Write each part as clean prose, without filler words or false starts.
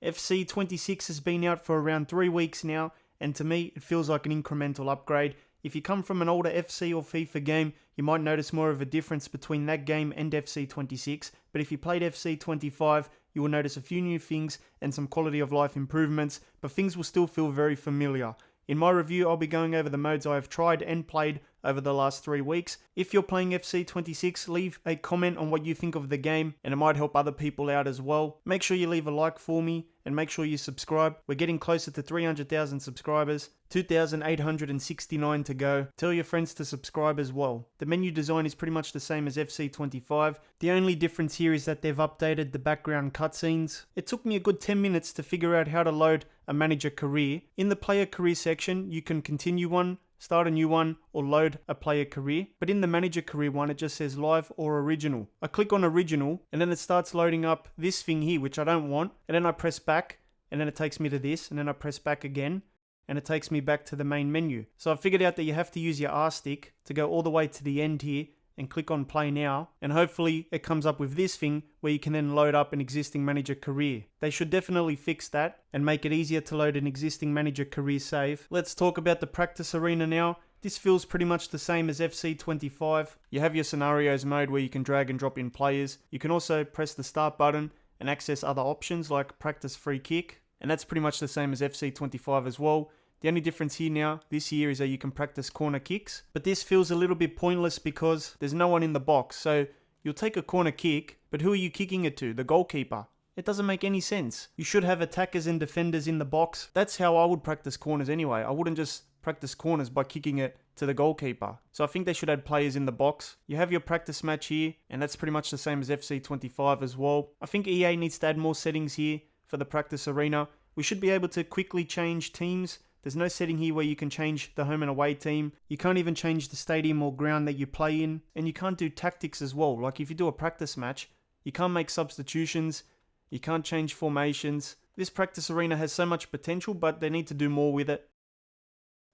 FC26 has been out for around 3 weeks now, and to me it feels like an incremental upgrade. If you come from an older FC or FIFA game, you might notice more of a difference between that game and FC26, but if you played FC25, you will notice a few new things and some quality of life improvements, but things will still feel very familiar. In my review, I'll be going over the modes I have tried and played over the last 3 weeks. If you're playing FC26, leave a comment on what you think of the game, and it might help other people out as well. Make sure you leave a like for me, and make sure you subscribe. We're getting closer to 300,000 subscribers, 2,869 to go. Tell your friends to subscribe as well. The menu design is pretty much the same as FC25. The only difference here is that they've updated the background cutscenes. It took me a good 10 minutes to figure out how to load a manager career. In the player career section, you can continue one, start a new one, or load a player career. But in the manager career one, it just says live or original. I click on original, and then it starts loading up this thing here, which I don't want. And then I press back, and then it takes me to this, and then I press back again, and it takes me back to the main menu. So I figured out that you have to use your R stick to go all the way to the end here, and click on play now, and hopefully it comes up with this thing where you can then load up an existing manager career. They should definitely fix that and make it easier to load an existing manager career save. Let's talk about the practice arena now. This feels pretty much the same as FC25. You have your scenarios mode where you can drag and drop in players. You can also press the start button and access other options like practice free kick, and that's pretty much the same as FC25 as well. The only difference here now, this year, is that you can practice corner kicks. But this feels a little bit pointless because there's no one in the box. So you'll take a corner kick, but who are you kicking it to? The goalkeeper. It doesn't make any sense. You should have attackers and defenders in the box. That's how I would practice corners anyway. I wouldn't just practice corners by kicking it to the goalkeeper. So I think they should add players in the box. You have your practice match here, and that's pretty much the same as FC25 as well. I think EA needs to add more settings here for the practice arena. We should be able to quickly change teams. There's no setting here where you can change the home and away team. You can't even change the stadium or ground that you play in. And you can't do tactics as well. Like if you do a practice match, you can't make substitutions. You can't change formations. This practice arena has so much potential, but they need to do more with it.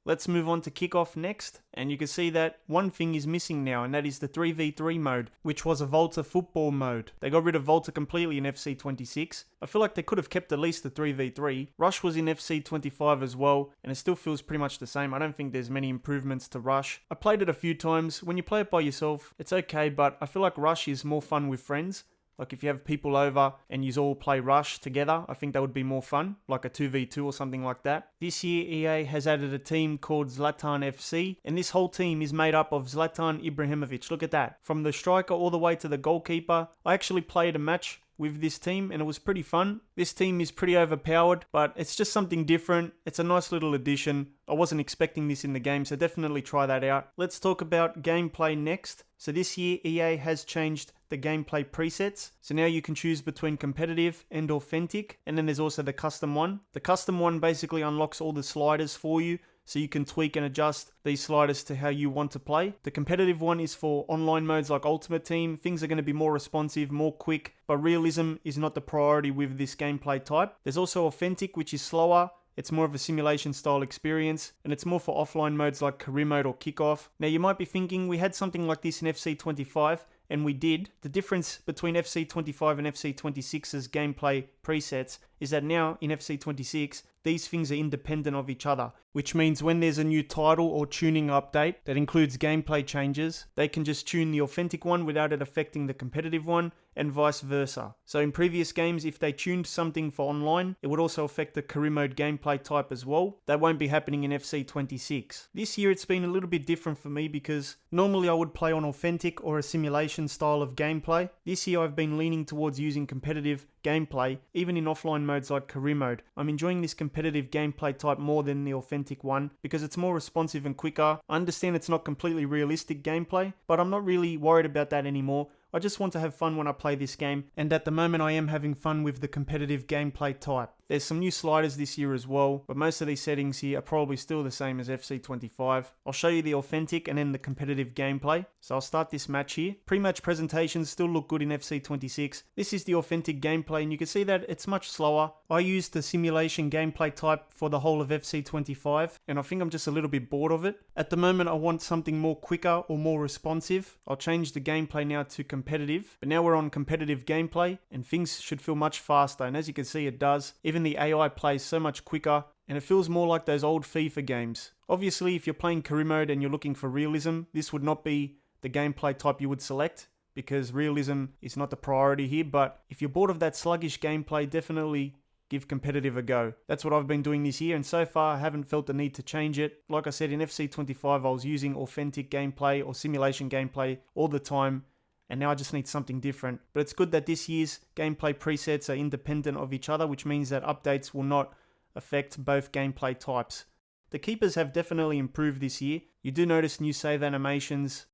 Let's move on to Kickoff next, and you can see that one thing is missing now, and that is the 3v3 mode, which was a Volta football mode. They got rid of Volta completely in FC26. I feel like they could have kept at least the 3v3. Rush was in FC25 as well, and it still feels pretty much the same. I don't think there's many improvements to Rush. I played it a few times. When you play it by yourself, it's okay, but I feel like Rush is more fun with friends. Like if you have people over and you all play Rush together, I think that would be more fun, like a 2v2 or something like that. This year EA has added a team called Zlatan FC, and this whole team is made up of Zlatan Ibrahimovic. Look at that. From the striker all the way to the goalkeeper. I actually played a match with this team and it was pretty fun. This team is pretty overpowered, but it's just something different. It's a nice little addition. I wasn't expecting this in the game, so definitely try that out. Let's talk about gameplay next. So this year EA has changed the gameplay presets. So now you can choose between competitive and authentic, and then there's also the custom one. The custom one basically unlocks all the sliders for you, so you can tweak and adjust these sliders to how you want to play. The competitive one is for online modes like Ultimate Team. Things are going to be more responsive, more quick, but realism is not the priority with this gameplay type. There's also authentic, which is slower. It's more of a simulation style experience, and it's more for offline modes like career mode or kickoff. Now you might be thinking we had something like this in FC25, and we did. The difference between FC25 and FC26's gameplay presets is that now in FC26, these things are independent of each other, which means when there's a new title or tuning update that includes gameplay changes, they can just tune the authentic one without it affecting the competitive one, and vice versa. So in previous games, if they tuned something for online, it would also affect the career mode gameplay type as well. That won't be happening in FC26. This year it's been a little bit different for me because normally I would play on authentic or a simulation style of gameplay. This year I've been leaning towards using competitive gameplay, even in offline modes like career mode. I'm enjoying this competitive gameplay type more than the authentic one because it's more responsive and quicker. I understand it's not completely realistic gameplay, but I'm not really worried about that anymore. I just want to have fun when I play this game, and at the moment I am having fun with the competitive gameplay type. There's some new sliders this year as well, but most of these settings here are probably still the same as FC25. I'll show you the authentic and then the competitive gameplay. So I'll start this match here. Pre-match presentations still look good in FC26. This is the authentic gameplay, and you can see that it's much slower. I used the simulation gameplay type for the whole of FC25, and I think I'm just a little bit bored of it. At the moment I want something more quicker or more responsive. I'll change the gameplay now to competitive, but now we're on competitive gameplay and things should feel much faster, and as you can see it does. Even even the AI plays so much quicker, and it feels more like those old FIFA games. Obviously, if you're playing career mode and you're looking for realism, this would not be the gameplay type you would select, because realism is not the priority here. But if you're bored of that sluggish gameplay, definitely give competitive a go. That's what I've been doing this year, and so far I haven't felt the need to change it. Like I said, in FC25 I was using authentic gameplay or simulation gameplay all the time, and now I just need something different. But it's good that this year's gameplay presets are independent of each other, which means that updates will not affect both gameplay types. The keepers have definitely improved this year. You do notice new save animations.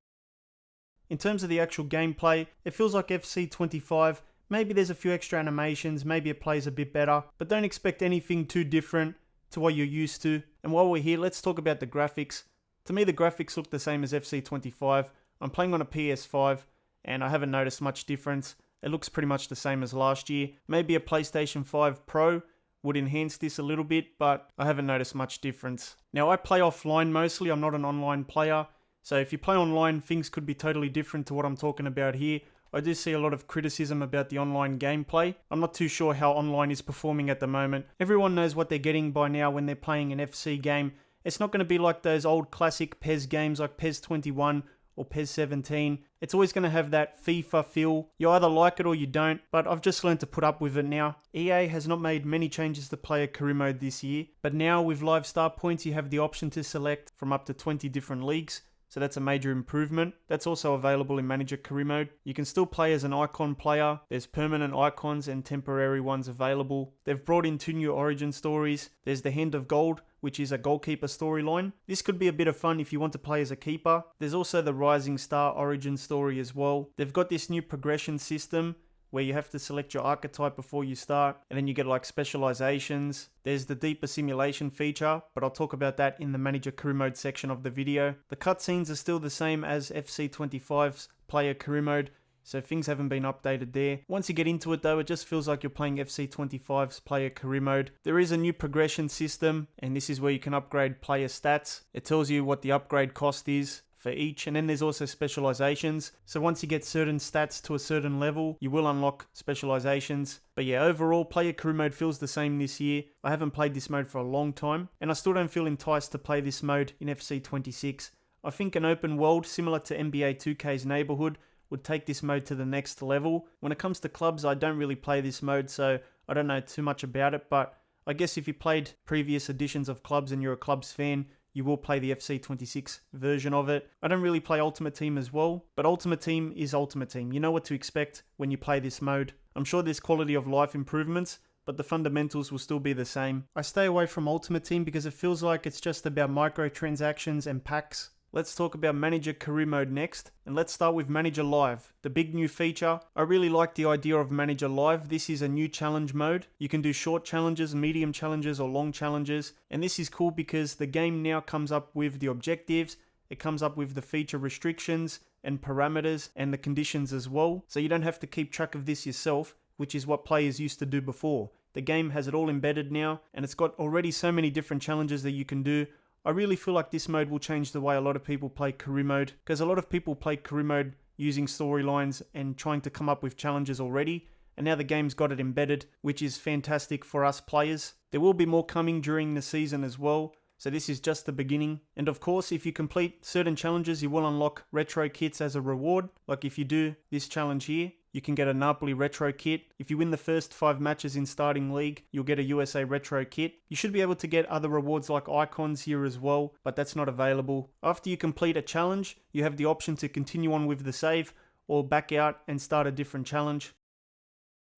In terms of the actual gameplay, it feels like FC25. Maybe there's a few extra animations, maybe it plays a bit better, but don't expect anything too different to what you're used to. And while we're here, let's talk about the graphics. To me, the graphics look the same as FC25. I'm playing on a PS5, and I haven't noticed much difference. It looks pretty much the same as last year. Maybe a PlayStation 5 Pro would enhance this a little bit, but I haven't noticed much difference. Now, I play offline mostly. I'm not an online player. So if you play online, things could be totally different to what I'm talking about here. I do see a lot of criticism about the online gameplay. I'm not too sure how online is performing at the moment. Everyone knows what they're getting by now when they're playing an FC game. It's not going to be like those old classic PES games like PES 21 or PES 17. It's always going to have that FIFA feel. You either like it or you don't, but I've just learned to put up with it now. EA has not made many changes to player career mode this year, but now with live star points you have the option to select from up to 20 different leagues. So that's a major improvement. That's also available in Manager Career Mode. You can still play as an icon player. There's permanent icons and temporary ones available. They've brought in 2 new origin stories. There's the Hand of Gold, which is a goalkeeper storyline. This could be a bit of fun if you want to play as a keeper. There's also the Rising Star origin story as well. They've got this new progression system where you have to select your archetype before you start, and then you get like specializations. There's the deeper simulation feature, but I'll talk about that in the Manager Career Mode section of the video. The cutscenes are still the same as FC25's player career mode, so things haven't been updated there. Once you get into it though, it just feels like you're playing FC25's player career mode. There is a new progression system, and this is where you can upgrade player stats. It tells you what the upgrade cost is for each, and then there's also specializations. So once you get certain stats to a certain level, you will unlock specializations. But yeah, overall, player career mode feels the same this year. I haven't played this mode for a long time, and I still don't feel enticed to play this mode in FC26. I think an open world similar to NBA 2K's Neighborhood would take this mode to the next level. When it comes to clubs, I don't really play this mode, so I don't know too much about it, but I guess if you played previous editions of clubs and you're a clubs fan, you will play the FC26 version of it. I don't really play Ultimate Team as well, but Ultimate Team is Ultimate Team. You know what to expect when you play this mode. I'm sure there's quality of life improvements, but the fundamentals will still be the same. I stay away from Ultimate Team because it feels like it's just about microtransactions and packs. Let's talk about Manager Career Mode next, and let's start with Manager Live, the big new feature. I really like the idea of Manager Live. This is a new challenge mode. You can do short challenges, medium challenges, or long challenges, and this is cool because the game now comes up with the objectives, it comes up with the feature restrictions and parameters and the conditions as well, so you don't have to keep track of this yourself, which is what players used to do before. The game has it all embedded now, and it's got already so many different challenges that you can do. I really feel like this mode will change the way a lot of people play career mode, because a lot of people play career mode using storylines and trying to come up with challenges already, and now the game's got it embedded, which is fantastic for us players. There will be more coming during the season as well, so this is just the beginning. And of course, if you complete certain challenges, you will unlock retro kits as a reward. Like if you do this challenge here, you can get a Napoli retro kit. If you win the first 5 matches in starting league, you'll get a USA retro kit. You should be able to get other rewards like icons here as well, but that's not available. After you complete a challenge, you have the option to continue on with the save or back out and start a different challenge.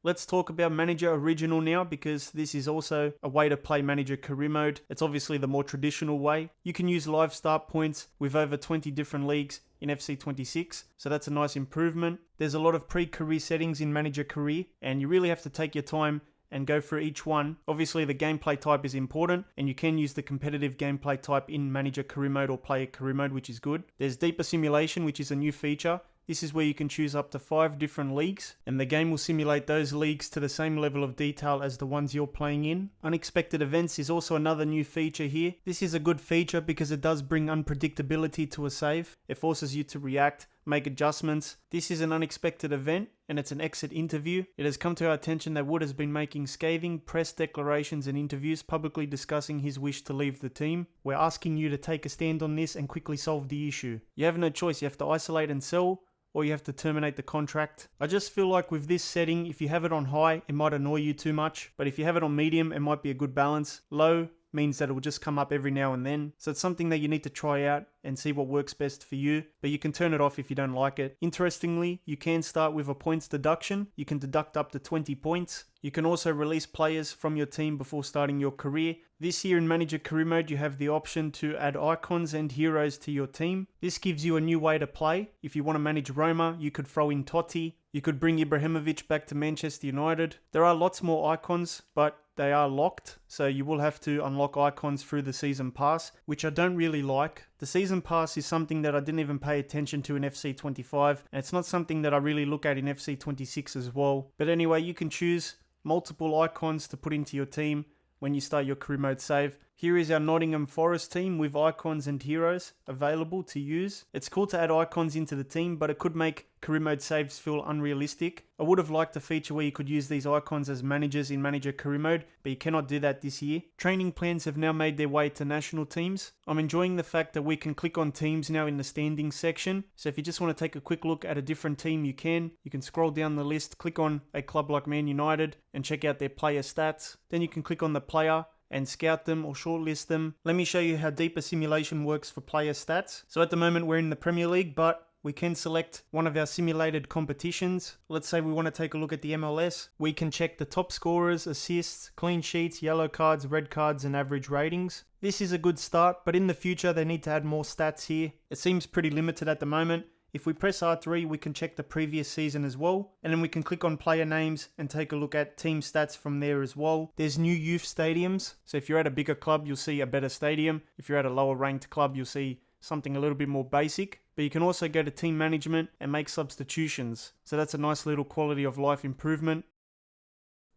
Let's talk about Manager Original now, because this is also a way to play Manager Career Mode. It's obviously the more traditional way. You can use live start points with over 20 different leagues in FC26, so that's a nice improvement. There's a lot of pre-career settings in Manager Career, and you really have to take your time and go through each one. Obviously the gameplay type is important, and you can use the competitive gameplay type in Manager Career Mode or Player Career Mode, which is good. There's Deeper Simulation, which is a new feature. This is where you can choose up to 5 different leagues, and the game will simulate those leagues to the same level of detail as the ones you're playing in. Unexpected Events is also another new feature here. This is a good feature because it does bring unpredictability to a save. It forces you to react make adjustments. This is an unexpected event and it's an exit interview. It has come to our attention that Wood has been making scathing press declarations and interviews publicly discussing his wish to leave the team. We're asking you to take a stand on this and quickly solve the issue. You have no choice. You have to isolate and sell, or you have to terminate the contract. I just feel like with this setting, if you have it on high, it might annoy you too much. But if you have it on medium, it might be a good balance. Low means that it will just come up every now and then. So it's something that you need to try out and see what works best for you, but you can turn it off if you don't like it. Interestingly, you can start with a points deduction. You can deduct up to 20 points. You can also release players from your team before starting your career. This year in Manager Career Mode, you have the option to add icons and heroes to your team. This gives you a new way to play. If you want to manage Roma, you could throw in Totti. You could bring Ibrahimovic back to Manchester United. There are lots more icons, but they are locked, so you will have to unlock icons through the season pass, which I don't really like. The season pass is something that I didn't even pay attention to in FC25, and it's not something that I really look at in FC26 as well. But anyway, you can choose multiple icons to put into your team when you start your career mode save. Here is our Nottingham Forest team with icons and heroes available to use. It's cool to add icons into the team, but it could make career mode saves feel unrealistic. I would have liked a feature where you could use these icons as managers in Manager Career Mode, but you cannot do that this year. Training plans have now made their way to national teams. I'm enjoying the fact that we can click on teams now in the standings section. So if you just want to take a quick look at a different team, you can. You can scroll down the list, click on a club like Man United and check out their player stats. Then you can click on the player and scout them or shortlist them. Let me show you how deeper simulation works for player stats. So at the moment we're in the Premier League, but we can select one of our simulated competitions. Let's say we want to take a look at the MLS. We can check the top scorers, assists, clean sheets, yellow cards, red cards, and average ratings. This is a good start, but in the future they need to add more stats here. It seems pretty limited at the moment. If we press R3, we can check the previous season as well. And then we can click on player names and take a look at team stats from there as well. There's new youth stadiums. So if you're at a bigger club, you'll see a better stadium. If you're at a lower ranked club, you'll see something a little bit more basic. But you can also go to team management and make substitutions. So that's a nice little quality of life improvement.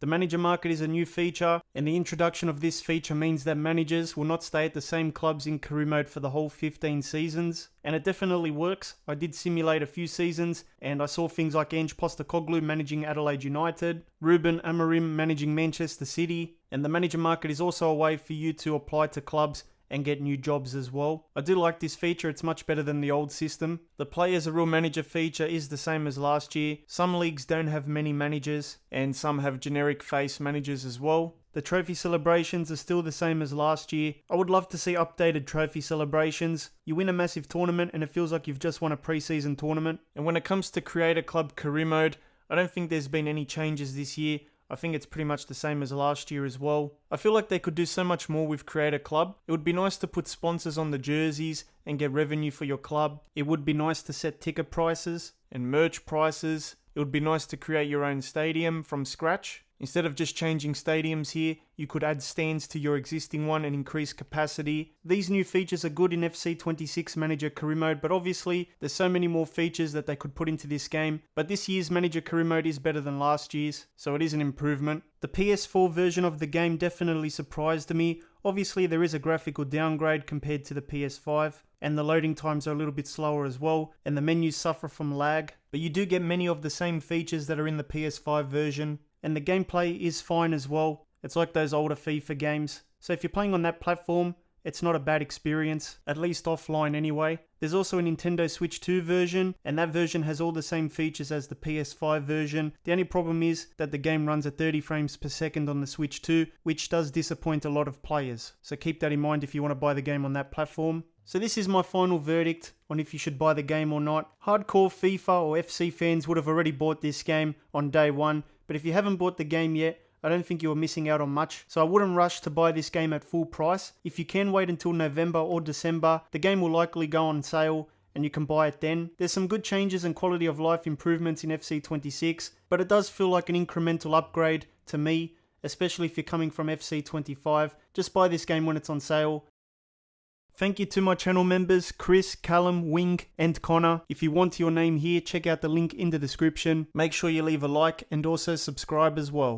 The manager market is a new feature, and the introduction of this feature means that managers will not stay at the same clubs in career mode for the whole 15 seasons. And it definitely works. I did simulate a few seasons, and I saw things like Ange Postecoglou managing Adelaide United, Ruben Amorim managing Manchester City, and the manager market is also a way for you to apply to clubs and get new jobs as well. I do like this feature, it's much better than the old system. The play as a real manager feature is the same as last year. Some leagues don't have many managers, and some have generic face managers as well. The trophy celebrations are still the same as last year. I would love to see updated trophy celebrations. You win a massive tournament and it feels like you've just won a pre-season tournament. And when it comes to Creator Club career mode, I don't think there's been any changes this year. I think it's pretty much the same as last year as well. I feel like they could do so much more with Creator Club. It would be nice to put sponsors on the jerseys and get revenue for your club. It would be nice to set ticket prices and merch prices. It would be nice to create your own stadium from scratch. Instead of just changing stadiums here, you could add stands to your existing one and increase capacity. These new features are good in FC26 Manager Career Mode, but obviously there's so many more features that they could put into this game. But this year's Manager Career Mode is better than last year's, so it is an improvement. The PS4 version of the game definitely surprised me. Obviously there is a graphical downgrade compared to the PS5, and the loading times are a little bit slower as well, and the menus suffer from lag, but you do get many of the same features that are in the PS5 version. And the gameplay is fine as well. It's like those older FIFA games. So if you're playing on that platform, it's not a bad experience, at least offline anyway. There's also a Nintendo Switch 2 version, and that version has all the same features as the PS5 version. The only problem is that the game runs at 30 frames per second on the Switch 2, which does disappoint a lot of players. So keep that in mind if you want to buy the game on that platform. So this is my final verdict on if you should buy the game or not. Hardcore FIFA or FC fans would have already bought this game on day one, but if you haven't bought the game yet, I don't think you are missing out on much. So I wouldn't rush to buy this game at full price. If you can wait until November or December, the game will likely go on sale and you can buy it then. There's some good changes and quality of life improvements in FC26, but it does feel like an incremental upgrade to me, especially if you're coming from FC25. Just buy this game when it's on sale. Thank you to my channel members, Chris, Callum, Wing, and Connor. If you want your name here, check out the link in the description. Make sure you leave a like and also subscribe as well.